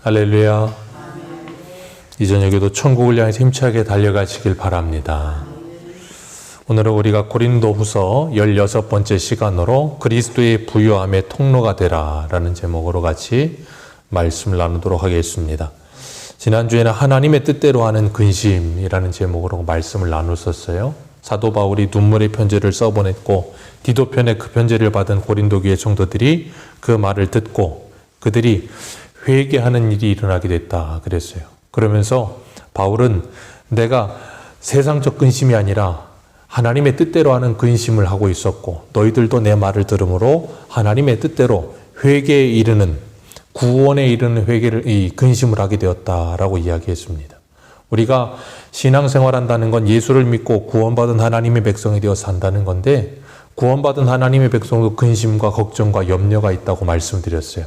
할렐루야. 이 저녁에도 천국을 향해서 힘차게 달려가시길 바랍니다. 오늘은 우리가 고린도후서 16번째 시간으로 그리스도의 부요함의 통로가 되라 라는 제목으로 같이 말씀을 나누도록 하겠습니다. 지난주에는 하나님의 뜻대로 하는 근심이라는 제목으로 말씀을 나눴었어요. 사도 바울이 눈물의 편지를 써보냈고 디도편에 그 편지를 받은 고린도 교회 성도들이 그 말을 듣고 그들이 회개하는 일이 일어나게 됐다 그랬어요. 그러면서 바울은 내가 세상적 근심이 아니라 하나님의 뜻대로 하는 근심을 하고 있었고 너희들도 내 말을 들으므로 하나님의 뜻대로 회개에 이르는 구원에 이르는 이 근심을 하게 되었다라고 이야기했습니다. 우리가 신앙생활한다는 건 예수를 믿고 구원받은 하나님의 백성이 되어 산다는 건데 구원받은 하나님의 백성도 근심과 걱정과 염려가 있다고 말씀드렸어요.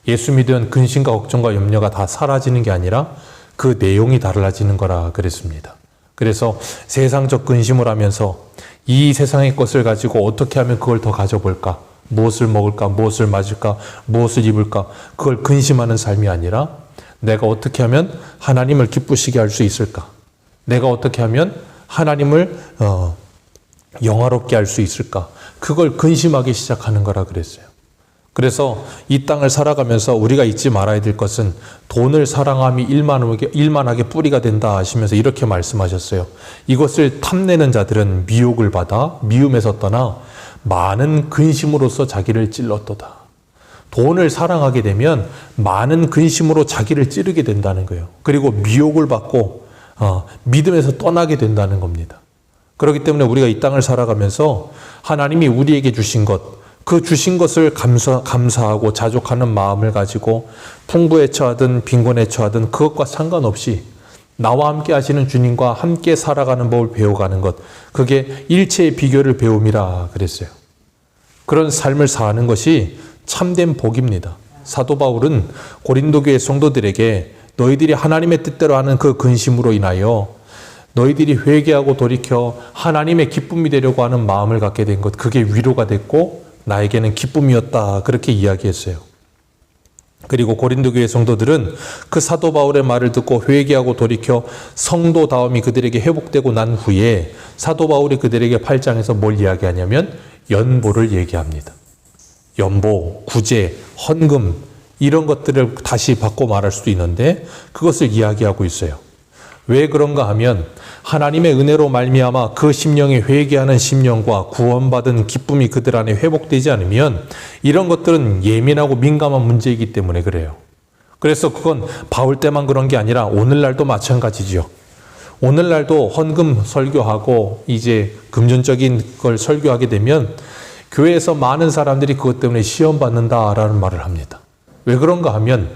예수 믿으면 근심과 걱정과 염려가 다 사라지는 게 아니라 그 내용이 달라지는 거라 그랬습니다. 그래서 세상적 근심을 하면서 이 세상의 것을 가지고 어떻게 하면 그걸 더 가져볼까? 무엇을 먹을까? 무엇을 마실까? 무엇을 입을까? 그걸 근심하는 삶이 아니라 내가 어떻게 하면 하나님을 기쁘시게 할 수 있을까? 내가 어떻게 하면 하나님을 영화롭게 할 수 있을까? 그걸 근심하기 시작하는 거라 그랬어요. 그래서 이 땅을 살아가면서 우리가 잊지 말아야 될 것은 돈을 사랑함이 일만하게 뿌리가 된다 하시면서 이렇게 말씀하셨어요. 이것을 탐내는 자들은 미혹을 받아 미움에서 떠나 많은 근심으로써 자기를 찔렀도다. 돈을 사랑하게 되면 많은 근심으로 자기를 찌르게 된다는 거예요. 그리고 미혹을 받고 믿음에서 떠나게 된다는 겁니다. 그렇기 때문에 우리가 이 땅을 살아가면서 하나님이 우리에게 주신 것, 그 주신 것을 감사하고 자족하는 마음을 가지고 풍부에 처하든 빈곤에 처하든 그것과 상관없이 나와 함께 하시는 주님과 함께 살아가는 법을 배워가는 것, 그게 일체의 비결을 배움이라 그랬어요. 그런 삶을 사는 것이 참된 복입니다. 사도 바울은 고린도 교회 성도들에게 너희들이 하나님의 뜻대로 하는 그 근심으로 인하여 너희들이 회개하고 돌이켜 하나님의 기쁨이 되려고 하는 마음을 갖게 된 것, 그게 위로가 됐고 나에게는 기쁨이었다 그렇게 이야기했어요. 그리고 고린도 교회 성도들은 그 사도 바울의 말을 듣고 회개하고 돌이켜 성도다움이 그들에게 회복되고 난 후에 사도 바울이 그들에게 8장에서 뭘 이야기하냐면 연보를 얘기합니다. 연보, 구제, 헌금 이런 것들을 다시 바꿔 말할 수도 있는데 그것을 이야기하고 있어요. 왜 그런가 하면 하나님의 은혜로 말미암아 그 심령에 회개하는 심령과 구원받은 기쁨이 그들 안에 회복되지 않으면 이런 것들은 예민하고 민감한 문제이기 때문에 그래요. 그래서 그건 바울 때만 그런 게 아니라 오늘날도 마찬가지죠. 오늘날도 헌금 설교하고 이제 금전적인 걸 설교하게 되면 교회에서 많은 사람들이 그것 때문에 시험 받는다라는 말을 합니다. 왜 그런가 하면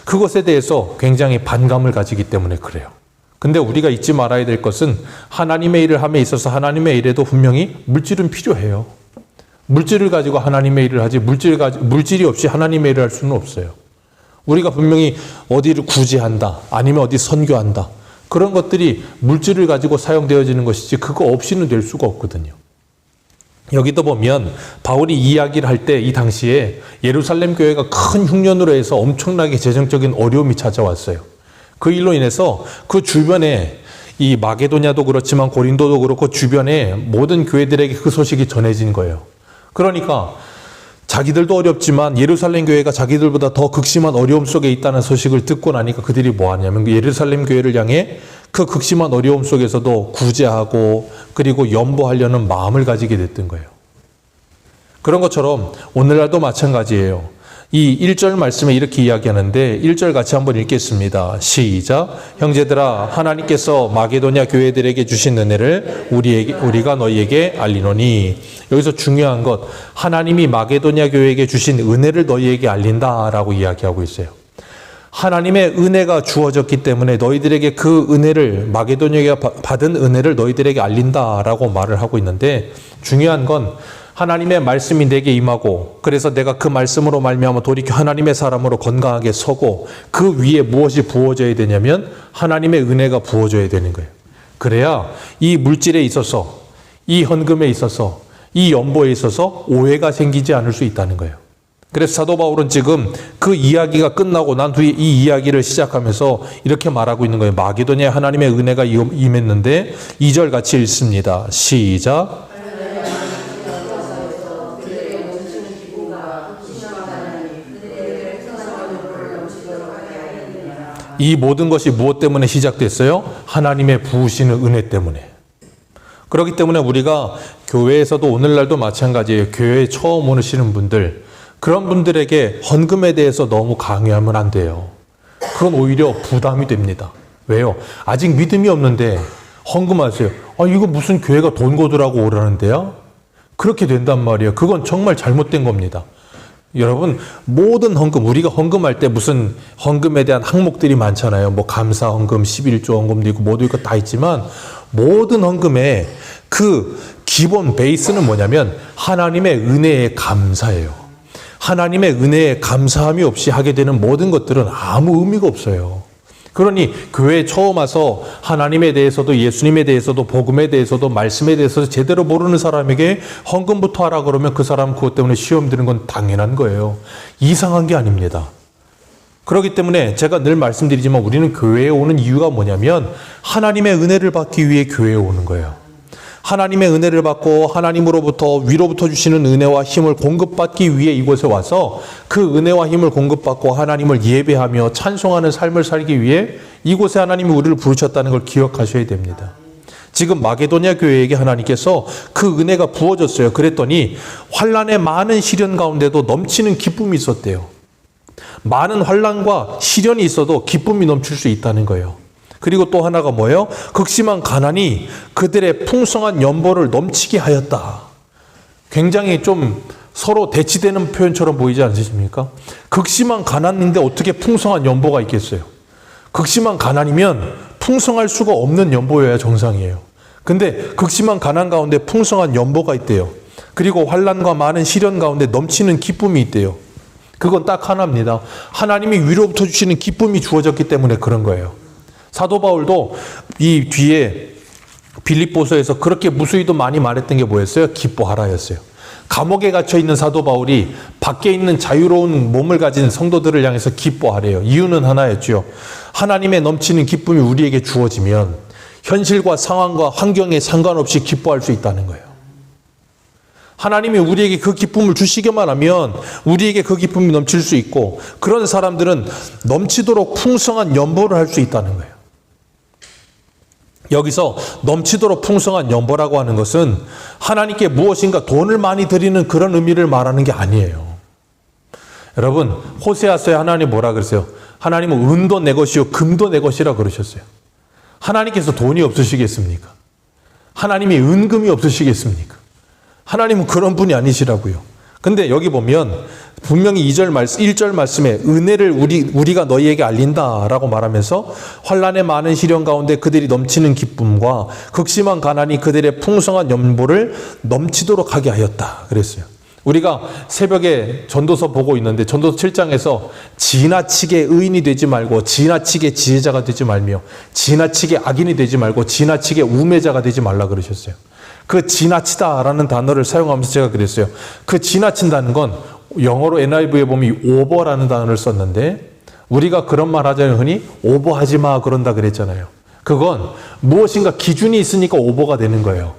그것에 대해서 굉장히 반감을 가지기 때문에 그래요. 근데 우리가 잊지 말아야 될 것은 하나님의 일을 함에 있어서 하나님의 일에도 분명히 물질은 필요해요. 물질을 가지고 하나님의 일을 하지 물질이 없이 하나님의 일을 할 수는 없어요. 우리가 분명히 어디를 구제한다 아니면 어디 선교한다 그런 것들이 물질을 가지고 사용되어지는 것이지 그거 없이는 될 수가 없거든요. 여기도 보면 바울이 이야기를 할 때 이 당시에 예루살렘 교회가 큰 흉년으로 해서 엄청나게 재정적인 어려움이 찾아왔어요. 그 일로 인해서 그 주변에 이 마게도냐도 그렇지만 고린도도 그렇고 주변에 모든 교회들에게 그 소식이 전해진 거예요. 그러니까 자기들도 어렵지만 예루살렘 교회가 자기들보다 더 극심한 어려움 속에 있다는 소식을 듣고 나니까 그들이 뭐 하냐면 예루살렘 교회를 향해 그 극심한 어려움 속에서도 구제하고 그리고 연보하려는 마음을 가지게 됐던 거예요. 그런 것처럼 오늘날도 마찬가지예요. 이 1절 말씀에 이렇게 이야기하는데 1절 같이 한번 읽겠습니다. 시작. 형제들아 하나님께서 마게도냐 교회들에게 주신 은혜를 우리가 너희에게 알리노니. 여기서 중요한 것 하나님이 마게도냐 교회에게 주신 은혜를 너희에게 알린다라고 이야기하고 있어요. 하나님의 은혜가 주어졌기 때문에 너희들에게 그 은혜를 마게도냐가 받은 은혜를 너희들에게 알린다라고 말을 하고 있는데 중요한 건 하나님의 말씀이 내게 임하고 그래서 내가 그 말씀으로 말미암아 돌이켜 하나님의 사람으로 건강하게 서고 그 위에 무엇이 부어져야 되냐면 하나님의 은혜가 부어져야 되는 거예요. 그래야 이 물질에 있어서 이 헌금에 있어서 이 연보에 있어서 오해가 생기지 않을 수 있다는 거예요. 그래서 사도 바울은 지금 그 이야기가 끝나고 난 뒤에 이 이야기를 시작하면서 이렇게 말하고 있는 거예요. 마게도냐에 하나님의 은혜가 임했는데 2절 같이 읽습니다. 시작. 이 모든 것이 무엇 때문에 시작됐어요? 하나님의 부으시는 은혜 때문에. 그렇기 때문에 우리가 교회에서도 오늘날도 마찬가지예요. 교회에 처음 오시는 분들, 그런 분들에게 헌금에 대해서 너무 강요하면 안 돼요. 그건 오히려 부담이 됩니다. 왜요? 아직 믿음이 없는데 헌금하세요. 이거 무슨 교회가 돈 거두라고 오라는데요? 그렇게 된단 말이에요. 그건 정말 잘못된 겁니다. 여러분, 모든 헌금, 우리가 헌금할 때 무슨 헌금에 대한 항목들이 많잖아요. 뭐 감사 헌금, 11조 헌금도 있고 모두 있고 다 있지만 모든 헌금의 그 기본 베이스는 뭐냐면 하나님의 은혜에 감사예요. 하나님의 은혜에 감사함이 없이 하게 되는 모든 것들은 아무 의미가 없어요. 그러니 교회에 처음 와서 하나님에 대해서도 예수님에 대해서도 복음에 대해서도 말씀에 대해서도 제대로 모르는 사람에게 헌금부터 하라 그러면 그 사람 그것 때문에 시험 드는 건 당연한 거예요. 이상한 게 아닙니다. 그렇기 때문에 제가 늘 말씀드리지만 우리는 교회에 오는 이유가 뭐냐면 하나님의 은혜를 받기 위해 교회에 오는 거예요. 하나님의 은혜를 받고 하나님으로부터 위로부터 주시는 은혜와 힘을 공급받기 위해 이곳에 와서 그 은혜와 힘을 공급받고 하나님을 예배하며 찬송하는 삶을 살기 위해 이곳에 하나님이 우리를 부르셨다는 걸 기억하셔야 됩니다. 지금 마게도냐 교회에게 하나님께서 그 은혜가 부어졌어요. 그랬더니 환난의 많은 시련 가운데도 넘치는 기쁨이 있었대요. 많은 환난과 시련이 있어도 기쁨이 넘칠 수 있다는 거예요. 그리고 또 하나가 뭐예요? 극심한 가난이 그들의 풍성한 연보를 넘치게 하였다. 굉장히 좀 서로 대치되는 표현처럼 보이지 않으십니까? 극심한 가난인데 어떻게 풍성한 연보가 있겠어요? 극심한 가난이면 풍성할 수가 없는 연보여야 정상이에요. 근데 극심한 가난 가운데 풍성한 연보가 있대요. 그리고 환난과 많은 시련 가운데 넘치는 기쁨이 있대요. 그건 딱 하나입니다. 하나님이 위로부터 주시는 기쁨이 주어졌기 때문에 그런 거예요. 사도 바울도 이 뒤에 빌립보서에서 그렇게 무수히도 많이 말했던 게 뭐였어요? 기뻐하라였어요. 감옥에 갇혀 있는 사도 바울이 밖에 있는 자유로운 몸을 가진 성도들을 향해서 기뻐하래요. 이유는 하나였죠. 하나님의 넘치는 기쁨이 우리에게 주어지면 현실과 상황과 환경에 상관없이 기뻐할 수 있다는 거예요. 하나님이 우리에게 그 기쁨을 주시기만 하면 우리에게 그 기쁨이 넘칠 수 있고 그런 사람들은 넘치도록 풍성한 연보를 할 수 있다는 거예요. 여기서 넘치도록 풍성한 연보라고 하는 것은 하나님께 무엇인가 돈을 많이 드리는 그런 의미를 말하는 게 아니에요. 여러분, 호세아서에 하나님 뭐라 그러세요? 하나님은 은도 내 것이요 금도 내 것이라 그러셨어요. 하나님께서 돈이 없으시겠습니까? 하나님이 은금이 없으시겠습니까? 하나님은 그런 분이 아니시라고요. 근데 여기 보면 분명히 1절 말씀에 은혜를 우리가 너희에게 알린다라고 말하면서 환난의 많은 시련 가운데 그들이 넘치는 기쁨과 극심한 가난이 그들의 풍성한 연보를 넘치도록 하게 하였다 그랬어요. 우리가 새벽에 전도서 보고 있는데 전도서 7장에서 지나치게 의인이 되지 말고 지나치게 지혜자가 되지 말며 지나치게 악인이 되지 말고 지나치게 우매자가 되지 말라 그러셨어요. 그 지나치다라는 단어를 사용하면서 제가 그랬어요. 그 지나친다는 건 영어로 NIV에 보면 오버라는 단어를 썼는데 우리가 그런 말 하잖아요. 흔히 오버하지 마 그런다 그랬잖아요. 그건 무엇인가 기준이 있으니까 오버가 되는 거예요.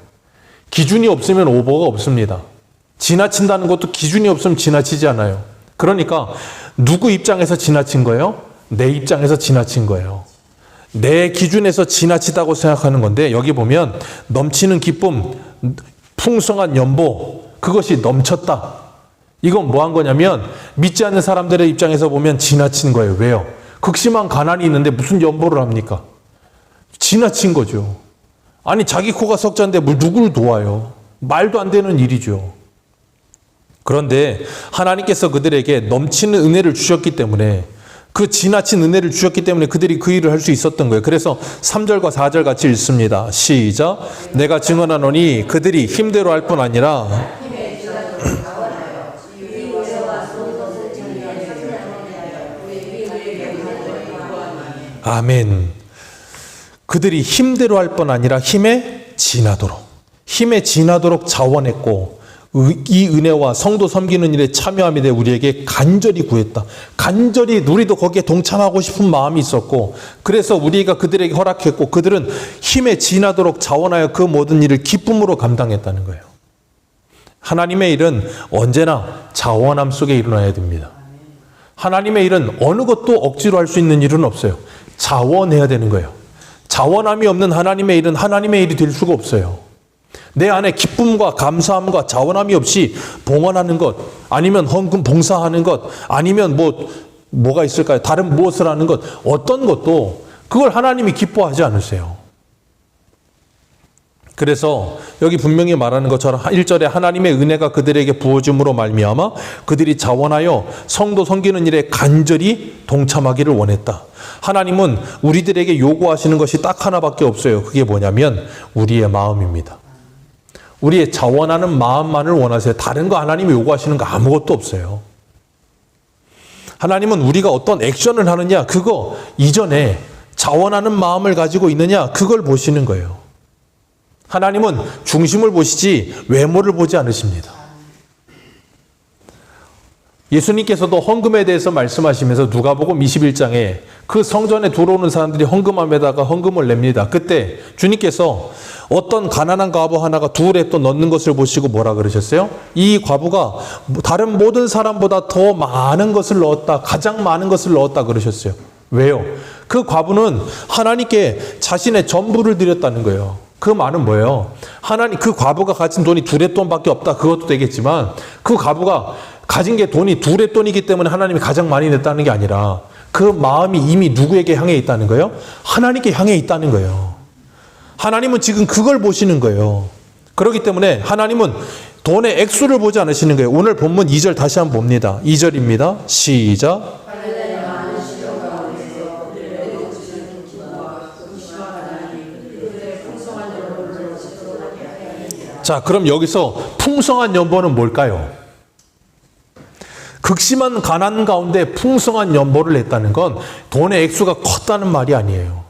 기준이 없으면 오버가 없습니다. 지나친다는 것도 기준이 없으면 지나치지 않아요. 그러니까 누구 입장에서 지나친 거예요? 내 입장에서 지나친 거예요. 내 기준에서 지나치다고 생각하는 건데 여기 보면 넘치는 기쁨, 풍성한 연보 그것이 넘쳤다. 이건 뭐 한 거냐면 믿지 않는 사람들의 입장에서 보면 지나친 거예요. 왜요? 극심한 가난이 있는데 무슨 연보를 합니까? 지나친 거죠. 아니 자기 코가 석자인데 누구를 도와요? 말도 안 되는 일이죠. 그런데 하나님께서 그들에게 넘치는 은혜를 주셨기 때문에 그 지나친 은혜를 주셨기 때문에 그들이 그 일을 할 수 있었던 거예요. 그래서 3절과 4절 같이 읽습니다. 시작. 내가 증언하노니 그들이 힘대로 할 뿐 아니라 아멘. 그들이 힘대로 할 뿐 아니라 힘에 지나도록 자원했고 이 은혜와 성도 섬기는 일에 참여함에 대해 우리에게 간절히 구했다. 간절히 우리도 거기에 동참하고 싶은 마음이 있었고, 그래서 우리가 그들에게 허락했고, 그들은 힘에 지나도록 자원하여 그 모든 일을 기쁨으로 감당했다는 거예요. 하나님의 일은 언제나 자원함 속에 일어나야 됩니다. 하나님의 일은 어느 것도 억지로 할 수 있는 일은 없어요. 자원해야 되는 거예요. 자원함이 없는 하나님의 일은 하나님의 일이 될 수가 없어요. 내 안에 기쁨과 감사함과 자원함이 없이 봉헌하는 것, 아니면 헌금 봉사하는 것, 아니면 뭐가 있을까요? 다른 무엇을 하는 것, 어떤 것도 그걸 하나님이 기뻐하지 않으세요. 그래서 여기 분명히 말하는 것처럼 1절에 하나님의 은혜가 그들에게 부어짐으로 말미암아 그들이 자원하여 성도 섬기는 일에 간절히 동참하기를 원했다. 하나님은 우리들에게 요구하시는 것이 딱 하나밖에 없어요. 그게 뭐냐면 우리의 마음입니다. 우리의 자원하는 마음만을 원하세요. 다른 거 하나님이 요구하시는 거 아무것도 없어요. 하나님은 우리가 어떤 액션을 하느냐, 그거 이전에 자원하는 마음을 가지고 있느냐, 그걸 보시는 거예요. 하나님은 중심을 보시지 외모를 보지 않으십니다. 예수님께서도 헌금에 대해서 말씀하시면서 누가복음 21장에 그 성전에 들어오는 사람들이 헌금함에다가 헌금을 냅니다. 그때 주님께서 어떤 가난한 과부 하나가 둘에 또 넣는 것을 보시고 뭐라 그러셨어요? 이 과부가 다른 모든 사람보다 더 많은 것을 넣었다. 가장 많은 것을 넣었다 그러셨어요. 왜요? 그 과부는 하나님께 자신의 전부를 드렸다는 거예요. 그 말은 뭐예요? 그 과부가 가진 돈이 둘의 돈밖에 없다. 그것도 되겠지만 그 과부가 가진 게 돈이 둘의 돈이기 때문에 하나님이 가장 많이 냈다는 게 아니라 그 마음이 이미 누구에게 향해 있다는 거예요? 하나님께 향해 있다는 거예요. 하나님은 지금 그걸 보시는 거예요. 그렇기 때문에 하나님은 돈의 액수를 보지 않으시는 거예요. 오늘 본문 2절 다시 한번 봅니다. 2절입니다. 시작. 자, 그럼 여기서 풍성한 연보는 뭘까요? 극심한 가난 가운데 풍성한 연보를 냈다는 건 돈의 액수가 컸다는 말이 아니에요.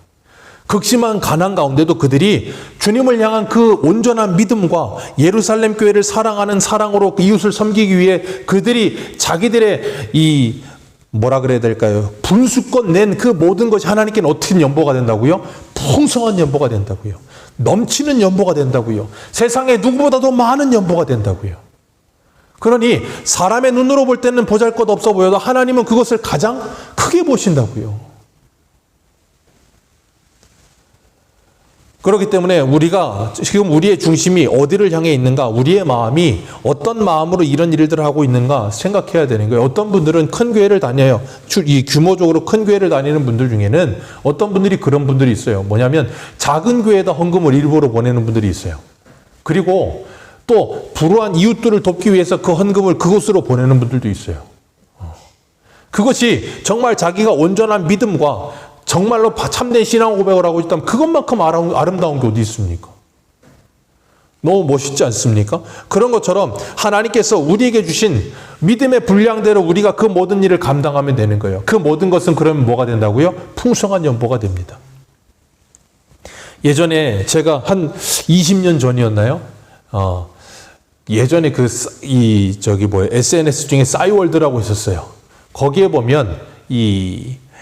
극심한 가난 가운데도 그들이 주님을 향한 그 온전한 믿음과 예루살렘 교회를 사랑하는 사랑으로 이웃을 섬기기 위해 그들이 자기들의 뭐라 그래야 될까요? 분수껏 낸 그 모든 것이 하나님께는 어떻게 연보가 된다고요? 풍성한 연보가 된다고요. 넘치는 연보가 된다고요. 세상에 누구보다도 많은 연보가 된다고요. 그러니 사람의 눈으로 볼 때는 보잘것없어 보여도 하나님은 그것을 가장 크게 보신다고요. 그렇기 때문에 우리가 지금 우리의 중심이 어디를 향해 있는가, 우리의 마음이 어떤 마음으로 이런 일들을 하고 있는가 생각해야 되는 거예요. 어떤 분들은 큰 교회를 다녀요. 이 규모적으로 큰 교회를 다니는 분들 중에는 어떤 분들이 그런 분들이 있어요. 뭐냐면 작은 교회에다 헌금을 일부러 보내는 분들이 있어요. 그리고 또 불우한 이웃들을 돕기 위해서 그 헌금을 그곳으로 보내는 분들도 있어요. 그것이 정말 자기가 온전한 믿음과 정말로 참된 신앙 고백을 하고 있다면 그것만큼 아름다운 게 어디 있습니까? 너무 멋있지 않습니까? 그런 것처럼 하나님께서 우리에게 주신 믿음의 분량대로 우리가 그 모든 일을 감당하면 되는 거예요. 그 모든 것은 그러면 뭐가 된다고요? 풍성한 연보가 됩니다. 예전에 제가 한 20년 전이었나요? 예전에 SNS 중에 싸이월드라고 있었어요. 거기에 보면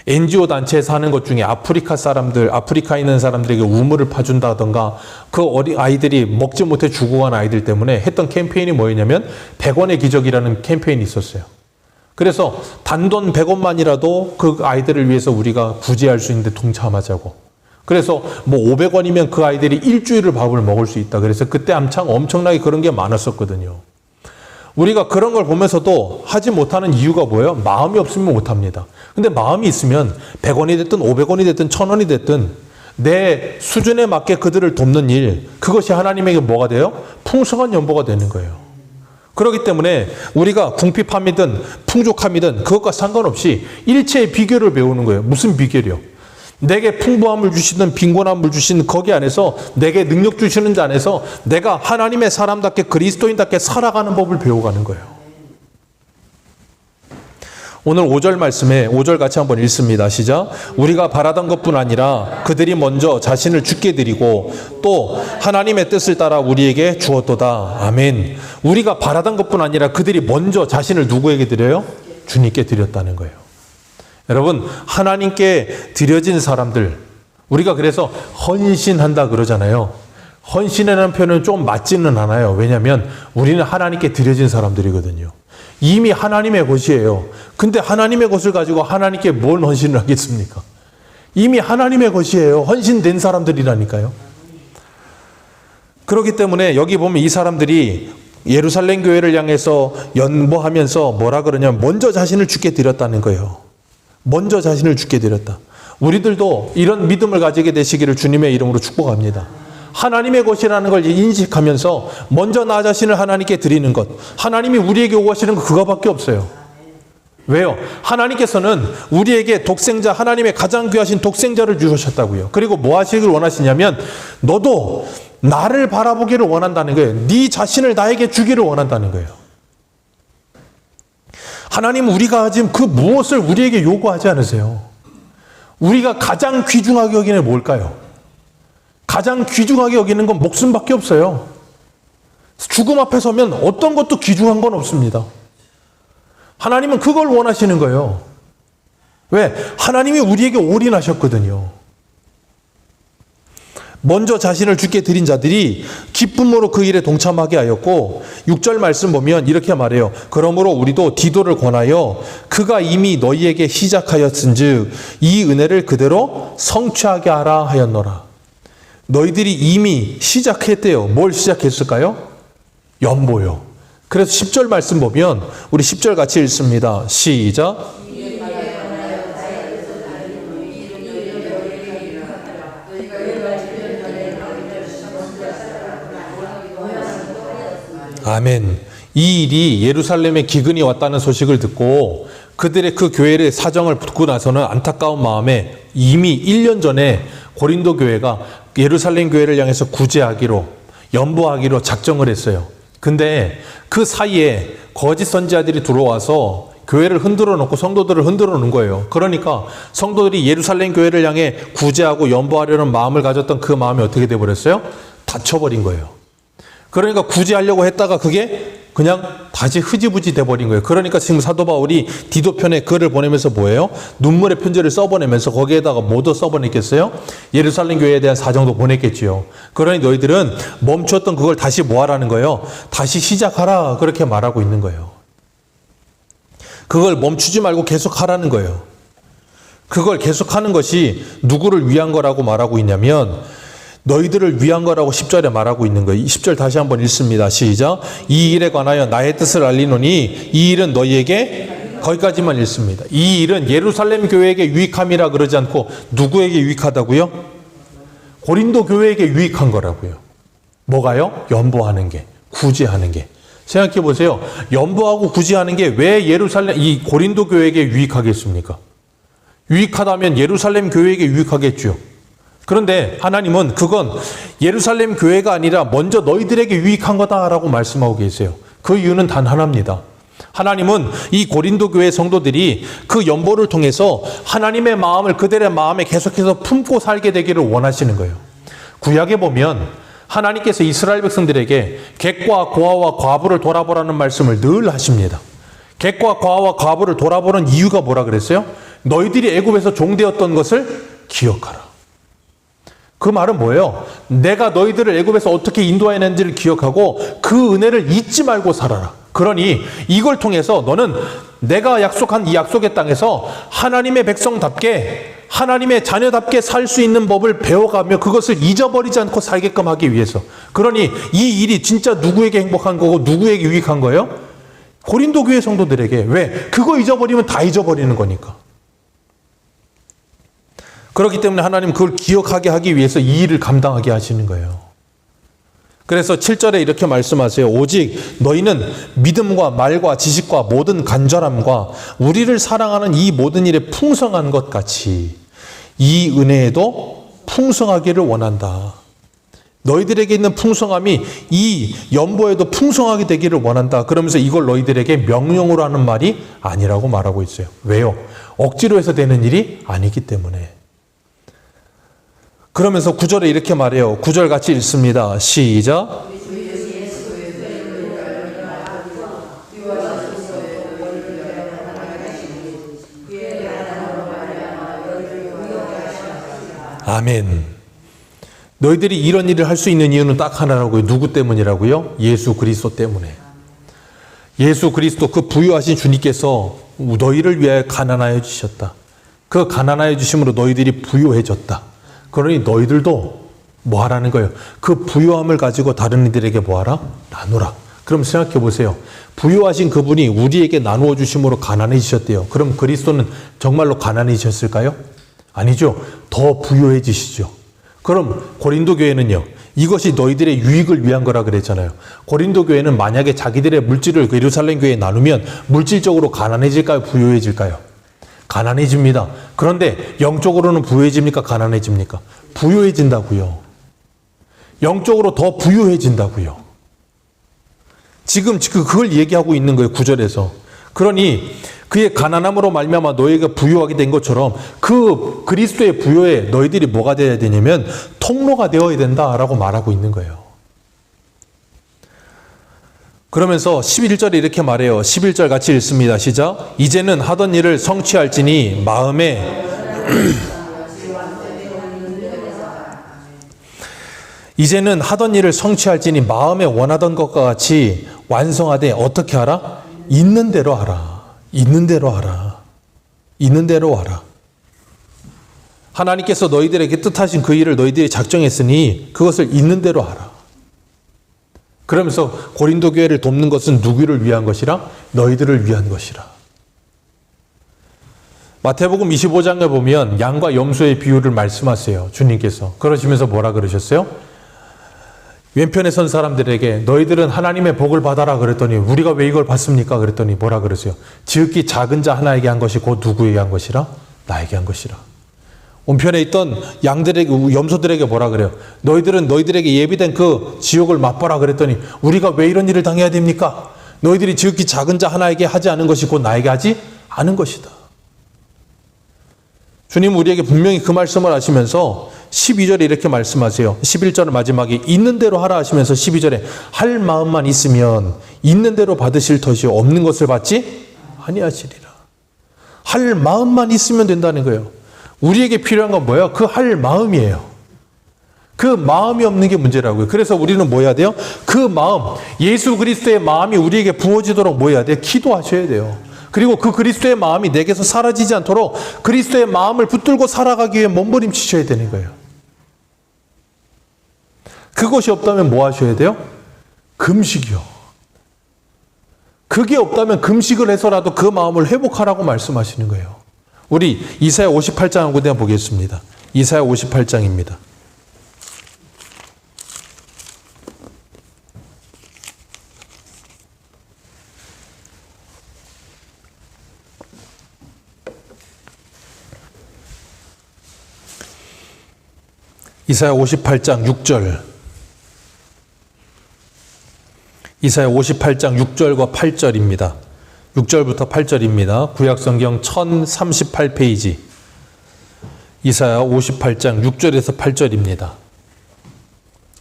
NGO 단체에서 하는 것 중에 아프리카에 있는 사람들에게 우물을 파준다던가 그 어린 아이들이 먹지 못해 죽어간 아이들 때문에 했던 캠페인이 뭐였냐면 100원의 기적이라는 캠페인이 있었어요. 그래서 단돈 100원만이라도 그 아이들을 위해서 우리가 구제할 수 있는데 동참하자고. 그래서 500원이면 그 아이들이 일주일을 밥을 먹을 수 있다. 그래서 그때 엄청나게 그런 게 많았었거든요. 우리가 그런 걸 보면서도 하지 못하는 이유가 뭐예요? 마음이 없으면 못합니다. 근데 마음이 있으면 100원이 됐든 500원이 됐든 1000원이 됐든 내 수준에 맞게 그들을 돕는 일, 그것이 하나님에게 뭐가 돼요? 풍성한 연보가 되는 거예요. 그렇기 때문에 우리가 궁핍함이든 풍족함이든 그것과 상관없이 일체의 비결을 배우는 거예요. 무슨 비결이요? 내게 풍부함을 주시는 빈곤함을 주시는 거기 안에서 내게 능력 주시는 자 안에서 내가 하나님의 사람답게 그리스도인답게 살아가는 법을 배워가는 거예요. 오늘 5절 말씀에 5절 같이 한번 읽습니다. 시작. 우리가 바라던 것뿐 아니라 그들이 먼저 자신을 주께 드리고 또 하나님의 뜻을 따라 우리에게 주었도다. 아멘. 우리가 바라던 것뿐 아니라 그들이 먼저 자신을 누구에게 드려요? 주님께 드렸다는 거예요. 여러분, 하나님께 드려진 사람들, 우리가 그래서 헌신한다 그러잖아요. 헌신이라는 표현은 좀 맞지는 않아요. 왜냐하면 우리는 하나님께 드려진 사람들이거든요. 이미 하나님의 것이에요. 근데 하나님의 것을 가지고 하나님께 뭘 헌신을 하겠습니까? 이미 하나님의 것이에요. 헌신된 사람들이라니까요. 그렇기 때문에 여기 보면 이 사람들이 예루살렘 교회를 향해서 연보하면서 뭐라 그러냐면 먼저 자신을 주께 드렸다는 거예요. 먼저 자신을 주께 드렸다. 우리들도 이런 믿음을 가지게 되시기를 주님의 이름으로 축복합니다. 하나님의 것이라는 걸 인식하면서 먼저 나 자신을 하나님께 드리는 것. 하나님이 우리에게 요구하시는 거 그거밖에 없어요. 왜요? 하나님께서는 우리에게 독생자, 하나님의 가장 귀하신 독생자를 주셨다고요. 그리고 뭐 하시길 원하시냐면 너도 나를 바라보기를 원한다는 거예요. 네 자신을 나에게 주기를 원한다는 거예요. 하나님은 우리가 지금 그 무엇을 우리에게 요구하지 않으세요. 우리가 가장 귀중하게 여기는 뭘까요? 가장 귀중하게 여기는 건 목숨밖에 없어요. 죽음 앞에 서면 어떤 것도 귀중한 건 없습니다. 하나님은 그걸 원하시는 거예요. 왜? 하나님이 우리에게 올인하셨거든요. 먼저 자신을 주께 드린 자들이 기쁨으로 그 일에 동참하게 하였고 6절 말씀 보면 이렇게 말해요. 그러므로 우리도 디도를 권하여 그가 이미 너희에게 시작하였은즉 이 은혜를 그대로 성취하게 하라 하였노라. 너희들이 이미 시작했대요. 뭘 시작했을까요? 연보요. 그래서 10절 말씀 보면 우리 10절 같이 읽습니다. 시작. 아멘. 이 일이 예루살렘에 기근이 왔다는 소식을 듣고 그들의 그 교회의 사정을 듣고 나서는 안타까운 마음에 이미 1년 전에 고린도 교회가 예루살렘 교회를 향해서 구제하기로, 연보하기로 작정을 했어요. 근데 그 사이에 거짓 선지자들이 들어와서 교회를 흔들어 놓고 성도들을 흔들어 놓은 거예요. 그러니까 성도들이 예루살렘 교회를 향해 구제하고 연보하려는 마음을 가졌던 그 마음이 어떻게 돼버렸어요? 닫혀버린 거예요. 그러니까 구제하려고 했다가 그게 그냥 다시 흐지부지 돼버린 거예요. 그러니까 지금 사도 바울이 디도편에 글을 보내면서 뭐예요? 눈물의 편지를 써보내면서 거기에다가 뭐도 써보냈겠어요? 예루살렘 교회에 대한 사정도 보냈겠지요. 그러니 너희들은 멈췄던 그걸 다시 뭐 하라는 거예요? 다시 시작하라. 그렇게 말하고 있는 거예요. 그걸 멈추지 말고 계속 하라는 거예요. 그걸 계속하는 것이 누구를 위한 거라고 말하고 있냐면 너희들을 위한 거라고 10절에 말하고 있는 거예요. 10절 다시 한번 읽습니다. 시작. 이 일에 관하여 나의 뜻을 알리노니 이 일은 너희에게 거기까지만 읽습니다. 이 일은 예루살렘 교회에게 유익함이라 그러지 않고 누구에게 유익하다고요? 고린도 교회에게 유익한 거라고요. 뭐가요? 연보하는 게, 구제하는 게. 생각해 보세요. 연보하고 구제하는 게 왜 이 고린도 교회에게 유익하겠습니까? 유익하다면 예루살렘 교회에게 유익하겠죠. 그런데 하나님은 그건 예루살렘 교회가 아니라 먼저 너희들에게 유익한 거다라고 말씀하고 계세요. 그 이유는 단 하나입니다. 하나님은 이 고린도 교회 성도들이 그 연보를 통해서 하나님의 마음을 그들의 마음에 계속해서 품고 살게 되기를 원하시는 거예요. 구약에 보면 하나님께서 이스라엘 백성들에게 객과 고아와 과부를 돌아보라는 말씀을 늘 하십니다. 객과 고아와 과부를 돌아보는 이유가 뭐라 그랬어요? 너희들이 애굽에서 종되었던 것을 기억하라. 그 말은 뭐예요? 내가 너희들을 애굽에서 어떻게 인도해낸지를 기억하고 그 은혜를 잊지 말고 살아라. 그러니 이걸 통해서 너는 내가 약속한 이 약속의 땅에서 하나님의 백성답게 하나님의 자녀답게 살 수 있는 법을 배워가며 그것을 잊어버리지 않고 살게끔 하기 위해서. 그러니 이 일이 진짜 누구에게 행복한 거고 누구에게 유익한 거예요? 고린도 교회 성도들에게. 왜? 그거 잊어버리면 다 잊어버리는 거니까. 그렇기 때문에 하나님 그걸 기억하게 하기 위해서 이 일을 감당하게 하시는 거예요. 그래서 7절에 이렇게 말씀하세요. 오직 너희는 믿음과 말과 지식과 모든 간절함과 우리를 사랑하는 이 모든 일에 풍성한 것 같이 이 은혜에도 풍성하기를 원한다. 너희들에게 있는 풍성함이 이 연보에도 풍성하게 되기를 원한다. 그러면서 이걸 너희들에게 명령으로 하는 말이 아니라고 말하고 있어요. 왜요? 억지로 해서 되는 일이 아니기 때문에. 그러면서 9절에 이렇게 말해요. 9절 같이 읽습니다. 시작. 아멘. 너희들이 이런 일을 할 수 있는 이유는 딱 하나라고요. 누구 때문이라고요? 예수 그리스도 때문에. 예수 그리스도 그 부유하신 주님께서 너희를 위하여 가난하여 주셨다. 그 가난하여 주심으로 너희들이 부유해졌다. 그러니 너희들도 뭐 하라는 거예요? 그 부유함을 가지고 다른 이들에게 뭐 하라? 나누라. 그럼 생각해 보세요. 부유하신 그분이 우리에게 나누어 주심으로 가난해지셨대요. 그럼 그리스도는 정말로 가난해지셨을까요? 아니죠. 더 부유해지시죠. 그럼 고린도 교회는요. 이것이 너희들의 유익을 위한 거라 그랬잖아요. 고린도 교회는 만약에 자기들의 물질을 예루살렘 교회에 나누면 물질적으로 가난해질까요? 부유해질까요? 가난해집니다. 그런데 영적으로는 부유해집니까? 가난해집니까? 부유해진다고요. 영적으로 더 부유해진다고요. 지금 그걸 얘기하고 있는 거예요. 9절에서. 그러니 그의 가난함으로 말미암아 너희가 부유하게 된 것처럼 그 그리스도의 부유에 너희들이 뭐가 되어야 되냐면 통로가 되어야 된다라고 말하고 있는 거예요. 그러면서 11절에 이렇게 말해요. 11절 같이 읽습니다. 시작. 이제는 하던 일을 성취할지니 마음에 이제는 하던 일을 성취할지니 마음에 원하던 것과 같이 완성하되 어떻게 하라? 있는 대로 하라. 있는 대로 하라. 있는 대로 하라. 하나님께서 너희들에게 뜻하신 그 일을 너희들이 작정했으니 그것을 있는 대로 하라. 그러면서 고린도 교회를 돕는 것은 누구를 위한 것이라? 너희들을 위한 것이라. 마태복음 25장에 보면 양과 염소의 비유를 말씀하세요. 주님께서. 그러시면서 뭐라 그러셨어요? 왼편에 선 사람들에게 너희들은 하나님의 복을 받아라 그랬더니 우리가 왜 이걸 받습니까? 그랬더니 뭐라 그러세요? 지극히 작은 자 하나에게 한 것이 곧 누구에게 한 것이라? 나에게 한 것이라. 온편에 있던 양들에게, 염소들에게 뭐라 그래요? 너희들은 너희들에게 예비된 그 지옥을 맛보라 그랬더니 우리가 왜 이런 일을 당해야 됩니까? 너희들이 지극히 작은 자 하나에게 하지 않은 것이 곧 나에게 하지 않은 것이다. 주님 우리에게 분명히 그 말씀을 하시면서 12절에 이렇게 말씀하세요. 11절 마지막에 있는 대로 하라 하시면서 12절에 할 마음만 있으면 있는 대로 받으실 터시 없는 것을 받지 아니하시리라. 할 마음만 있으면 된다는 거예요. 우리에게 필요한 건 뭐예요? 그 할 마음이에요. 그 마음이 없는 게 문제라고요. 그래서 우리는 뭐 해야 돼요? 그 마음, 예수 그리스도의 마음이 우리에게 부어지도록 뭐 해야 돼요? 기도하셔야 돼요. 그리고 그 그리스도의 마음이 내게서 사라지지 않도록 그리스도의 마음을 붙들고 살아가기 위해 몸부림치셔야 되는 거예요. 그것이 없다면 뭐 하셔야 돼요? 금식이요. 그게 없다면 금식을 해서라도 그 마음을 회복하라고 말씀하시는 거예요. 우리 이사야 58장 한번 그냥 보겠습니다. 이사야 58장입니다. 이사야 58장 6절. 이사야 58장 6절과 8절입니다. 6절부터 8절입니다. 구약성경 1038페이지. 이사야 58장 6절에서 8절입니다.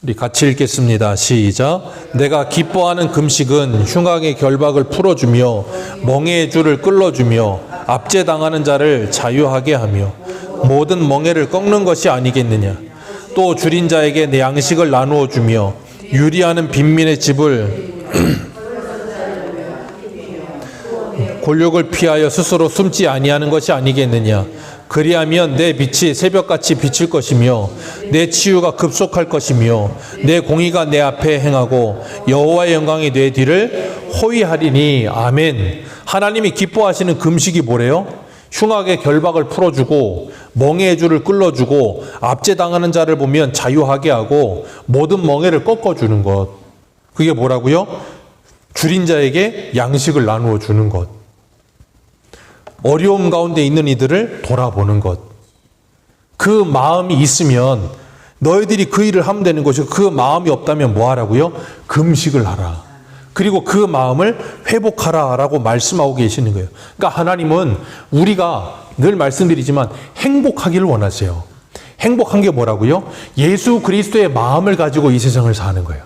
우리 같이 읽겠습니다. 시작. 내가 기뻐하는 금식은 흉악의 결박을 풀어주며 멍에의 줄을 끌어주며 압제당하는 자를 자유하게 하며 모든 멍에를 꺾는 것이 아니겠느냐. 또 줄인 자에게 내 양식을 나누어 주며 유리하는 빈민의 집을 곤욕을 피하여 스스로 숨지 아니하는 것이 아니겠느냐. 그리하면 내 빛이 새벽같이 비칠 것이며 내 치유가 급속할 것이며 내 공의가 내 앞에 행하고 여호와의 영광이 내 뒤를 호위하리니. 아멘. 하나님이 기뻐하시는 금식이 뭐래요? 흉악의 결박을 풀어주고 멍에의 줄을 끌어주고 압제당하는 자를 보면 자유하게 하고 모든 멍에를 꺾어주는 것. 그게 뭐라고요? 줄인 자에게 양식을 나누어 주는 것. 어려움 가운데 있는 이들을 돌아보는 것. 그 마음이 있으면 너희들이 그 일을 하면 되는 것이고 그 마음이 없다면 뭐 하라고요? 금식을 하라. 그리고 그 마음을 회복하라라고 말씀하고 계시는 거예요. 그러니까 하나님은 우리가 늘 말씀드리지만 행복하기를 원하세요. 행복한 게 뭐라고요? 예수 그리스도의 마음을 가지고 이 세상을 사는 거예요.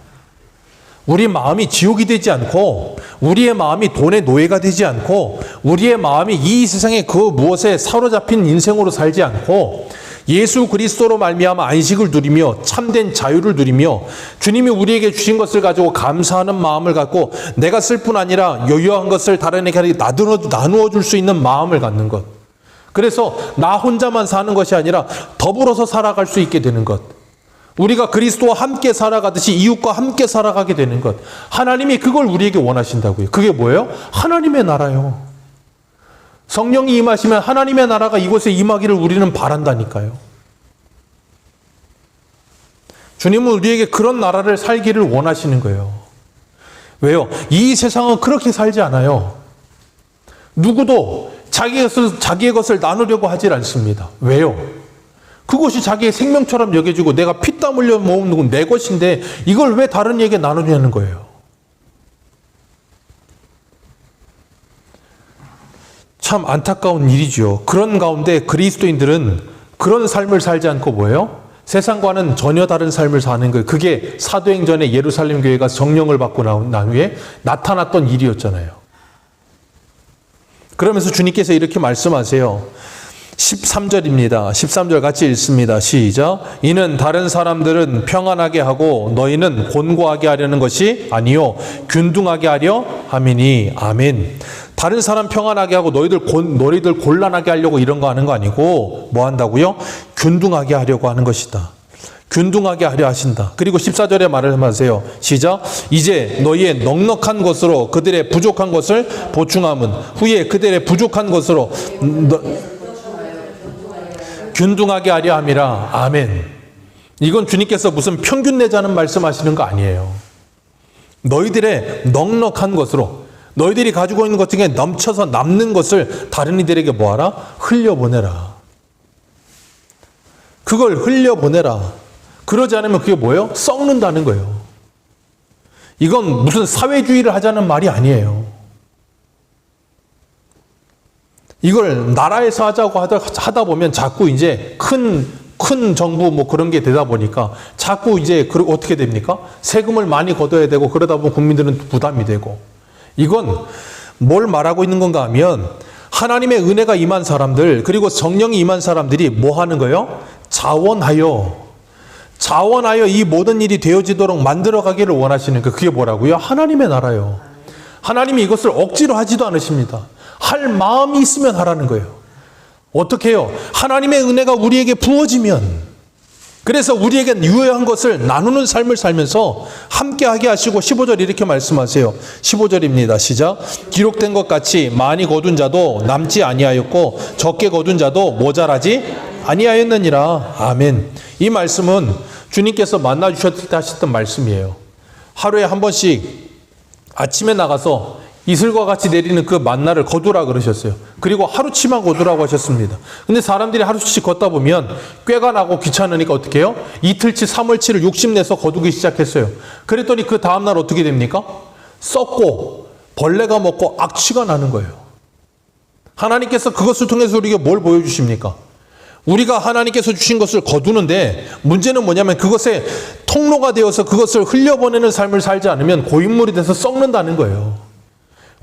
우리 마음이 지옥이 되지 않고 우리의 마음이 돈의 노예가 되지 않고 우리의 마음이 이 세상의 그 무엇에 사로잡힌 인생으로 살지 않고 예수 그리스도로 말미암아 안식을 누리며 참된 자유를 누리며 주님이 우리에게 주신 것을 가지고 감사하는 마음을 갖고 내가 쓸 뿐 아니라 여유한 것을 다른에게 나누어 줄 수 있는 마음을 갖는 것. 그래서 나 혼자만 사는 것이 아니라 더불어서 살아갈 수 있게 되는 것. 우리가 그리스도와 함께 살아가듯이 이웃과 함께 살아가게 되는 것. 하나님이 그걸 우리에게 원하신다고요. 그게 뭐예요? 하나님의 나라요. 성령이 임하시면 하나님의 나라가 이곳에 임하기를 우리는 바란다니까요. 주님은 우리에게 그런 나라를 살기를 원하시는 거예요. 왜요? 이 세상은 그렇게 살지 않아요. 누구도 자기의 것을 나누려고 하질 않습니다. 왜요? 그것이 자기의 생명처럼 여겨지고 내가 피땀 흘려 모은 건 내 것인데 이걸 왜 다른 이에게 나누냐는 거예요. 참 안타까운 일이죠. 그런 가운데 그리스도인들은 그런 삶을 살지 않고 뭐예요? 세상과는 전혀 다른 삶을 사는 거예요. 그게 사도행전에 예루살렘 교회가 성령을 받고 난 후에 나타났던 일이었잖아요. 그러면서 주님께서 이렇게 말씀하세요. 13절입니다. 13절 같이 읽습니다. 시작. 이는 다른 사람들은 평안하게 하고 너희는 곤고하게 하려는 것이 아니요 균등하게 하려 함이니. 아멘. 다른 사람 평안하게 하고 너희들 곤란하게 하려고 이런 거 하는 거 아니고 뭐 한다고요? 균등하게 하려고 하는 것이다. 균등하게 하려 하신다. 그리고 14절에 말을 하세요. 시작. 이제 너희의 넉넉한 것으로 그들의 부족한 것을 보충함은 후에 그들의 부족한 것으로 균등하게 하려 함이라. 아멘. 이건 주님께서 무슨 평균 내자는 말씀하시는 거 아니에요. 너희들의 넉넉한 것으로 너희들이 가지고 있는 것 중에 넘쳐서 남는 것을 다른 이들에게 뭐하라? 흘려보내라. 그걸 흘려보내라. 그러지 않으면 그게 뭐예요? 썩는다는 거예요. 이건 무슨 사회주의를 하자는 말이 아니에요. 이걸 나라에서 하자고 하다 보면 자꾸 이제 큰 정부 뭐 그런 게 되다 보니까 자꾸 이제 어떻게 됩니까? 세금을 많이 걷어야 되고 그러다 보면 국민들은 부담이 되고. 이건 뭘 말하고 있는 건가 하면 하나님의 은혜가 임한 사람들 그리고 성령이 임한 사람들이 뭐 하는 거예요? 자원하여 이 모든 일이 되어지도록 만들어가기를 원하시는 거. 그게 뭐라고요? 하나님의 나라요. 하나님이 이것을 억지로 하지도 않으십니다. 할 마음이 있으면 하라는 거예요. 어떻게 해요? 하나님의 은혜가 우리에게 부어지면, 그래서 우리에게 유효한 것을 나누는 삶을 살면서 함께하게 하시고 15절 이렇게 말씀하세요. 15절입니다. 시작. 기록된 것 같이 많이 거둔 자도 남지 아니하였고 적게 거둔 자도 모자라지 아니하였느니라. 아멘. 이 말씀은 주님께서 만나주셨을 때 하셨던 말씀이에요. 하루에 한 번씩 아침에 나가서 이슬과 같이 내리는 그 만나를 거두라 그러셨어요. 그리고 하루치만 거두라고 하셨습니다. 근데 사람들이 하루치 걷다 보면 꾀가 나고 귀찮으니까 어떻게 해요? 이틀치, 3월치를 욕심내서 거두기 시작했어요. 그랬더니 그 다음날 어떻게 됩니까? 썩고 벌레가 먹고 악취가 나는 거예요. 하나님께서 그것을 통해서 우리에게 뭘 보여주십니까? 우리가 하나님께서 주신 것을 거두는데 문제는 뭐냐면 그것에 통로가 되어서 그것을 흘려보내는 삶을 살지 않으면 고인물이 돼서 썩는다는 거예요.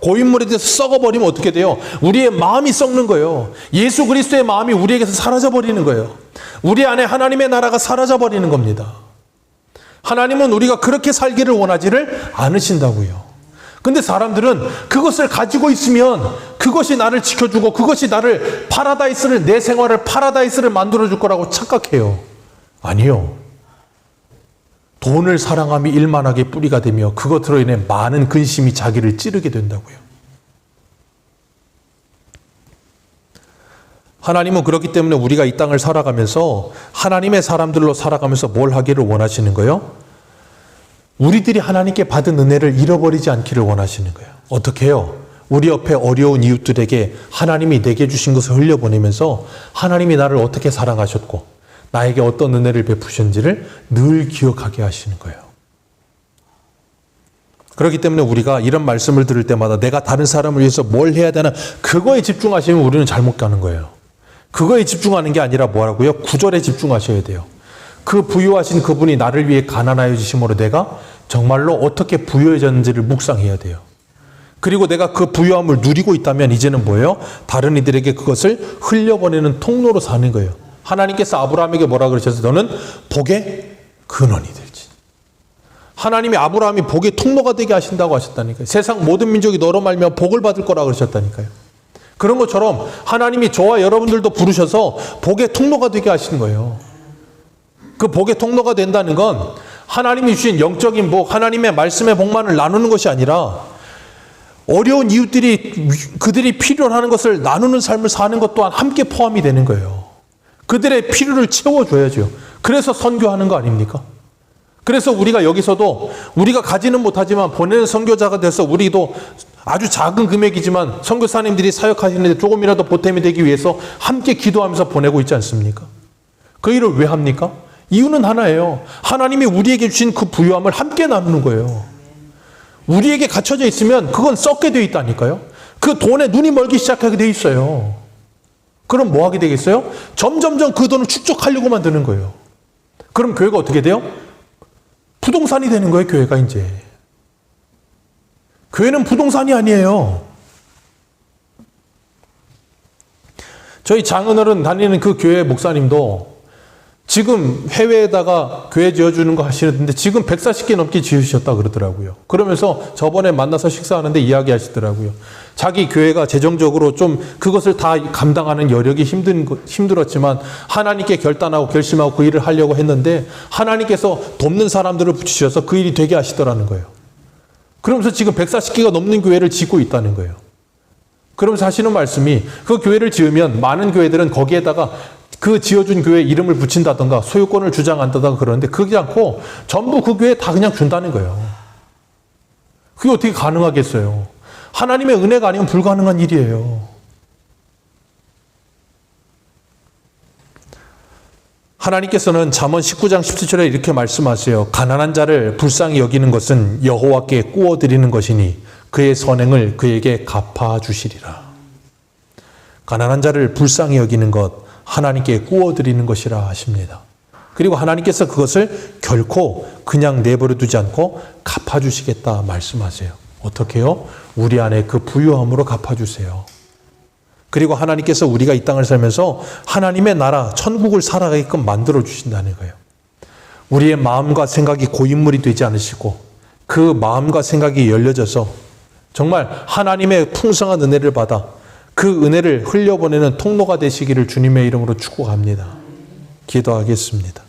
고인물에 대해서 썩어버리면 어떻게 돼요? 우리의 마음이 썩는 거예요. 예수 그리스도의 마음이 우리에게서 사라져버리는 거예요. 우리 안에 하나님의 나라가 사라져버리는 겁니다. 하나님은 우리가 그렇게 살기를 원하지를 않으신다고요. 근데 사람들은 그것을 가지고 있으면 그것이 나를 지켜주고 그것이 나를 내 생활을 파라다이스를 만들어줄 거라고 착각해요. 아니요. 돈을 사랑함이 일만하게 뿌리가 되며 그것으로 인해 많은 근심이 자기를 찌르게 된다고요. 하나님은 그렇기 때문에 우리가 이 땅을 살아가면서 하나님의 사람들로 살아가면서 뭘 하기를 원하시는 거예요? 우리들이 하나님께 받은 은혜를 잃어버리지 않기를 원하시는 거예요. 어떻게 해요? 우리 옆에 어려운 이웃들에게 하나님이 내게 주신 것을 흘려보내면서 하나님이 나를 어떻게 사랑하셨고 나에게 어떤 은혜를 베푸셨는지를 늘 기억하게 하시는 거예요. 그렇기 때문에 우리가 이런 말씀을 들을 때마다 내가 다른 사람을 위해서 뭘 해야 되나 그거에 집중하시면 우리는 잘못 가는 거예요. 그거에 집중하는 게 아니라 뭐라고요? 구절에 집중하셔야 돼요. 그 부유하신 그분이 나를 위해 가난하여 주심으로 내가 정말로 어떻게 부유해졌는지를 묵상해야 돼요. 그리고 내가 그 부유함을 누리고 있다면 이제는 뭐예요? 다른 이들에게 그것을 흘려보내는 통로로 사는 거예요. 하나님께서 아브라함에게 뭐라 그러셔서 너는 복의 근원이 될지. 하나님이 아브라함이 복의 통로가 되게 하신다고 하셨다니까요. 세상 모든 민족이 너로 말미암아 복을 받을 거라고 그러셨다니까요. 그런 것처럼 하나님이 저와 여러분들도 부르셔서 복의 통로가 되게 하시는 거예요. 그 복의 통로가 된다는 건 하나님이 주신 영적인 복, 하나님의 말씀의 복만을 나누는 것이 아니라 어려운 이웃들이 그들이 필요로 하는 것을 나누는 삶을 사는 것 또한 함께 포함이 되는 거예요. 그들의 필요를 채워줘야죠. 그래서 선교하는 거 아닙니까? 그래서 우리가 여기서도 우리가 가지는 못하지만 보내는 선교자가 돼서 우리도 아주 작은 금액이지만 선교사님들이 사역하시는데 조금이라도 보탬이 되기 위해서 함께 기도하면서 보내고 있지 않습니까? 그 일을 왜 합니까? 이유는 하나예요. 하나님이 우리에게 주신 그 부유함을 함께 나누는 거예요. 우리에게 갖춰져 있으면 그건 썩게 되어 있다니까요. 그 돈에 눈이 멀기 시작하게 되어 있어요. 그럼 뭐 하게 되겠어요? 점점점 그 돈을 축적하려고만 드는 거예요. 그럼 교회가 어떻게 돼요? 부동산이 되는 거예요, 교회가 이제. 교회는 부동산이 아니에요. 저희 장은어른 다니는 그 교회 목사님도 지금 해외에다가 교회 지어주는 거 하시는데 지금 140개 넘게 지으셨다 그러더라고요. 그러면서 저번에 만나서 식사하는데 이야기하시더라고요. 자기 교회가 재정적으로 좀 그것을 다 감당하는 여력이 힘들었지만 하나님께 결단하고 결심하고 그 일을 하려고 했는데 하나님께서 돕는 사람들을 붙이셔서 그 일이 되게 하시더라는 거예요. 그러면서 지금 140개가 넘는 교회를 짓고 있다는 거예요. 그러면서 하시는 말씀이 그 교회를 지으면 많은 교회들은 거기에다가 그 지어준 교회 이름을 붙인다던가 소유권을 주장한다던가 그러는데 그러지 않고 전부 그 교회에 다 그냥 준다는 거예요. 그게 어떻게 가능하겠어요? 하나님의 은혜가 아니면 불가능한 일이에요. 하나님께서는 잠언 19장 17절에 이렇게 말씀하세요. 가난한 자를 불쌍히 여기는 것은 여호와께 꾸어드리는 것이니 그의 선행을 그에게 갚아주시리라. 가난한 자를 불쌍히 여기는 것 하나님께 꾸어드리는 것이라 하십니다. 그리고 하나님께서 그것을 결코 그냥 내버려 두지 않고 갚아주시겠다 말씀하세요. 어떻게요? 우리 안에 그 부유함으로 갚아주세요. 그리고 하나님께서 우리가 이 땅을 살면서 하나님의 나라, 천국을 살아가게끔 만들어 주신다는 거예요. 우리의 마음과 생각이 고인물이 되지 않으시고 그 마음과 생각이 열려져서 정말 하나님의 풍성한 은혜를 받아 그 은혜를 흘려보내는 통로가 되시기를 주님의 이름으로 축복합니다. 기도하겠습니다.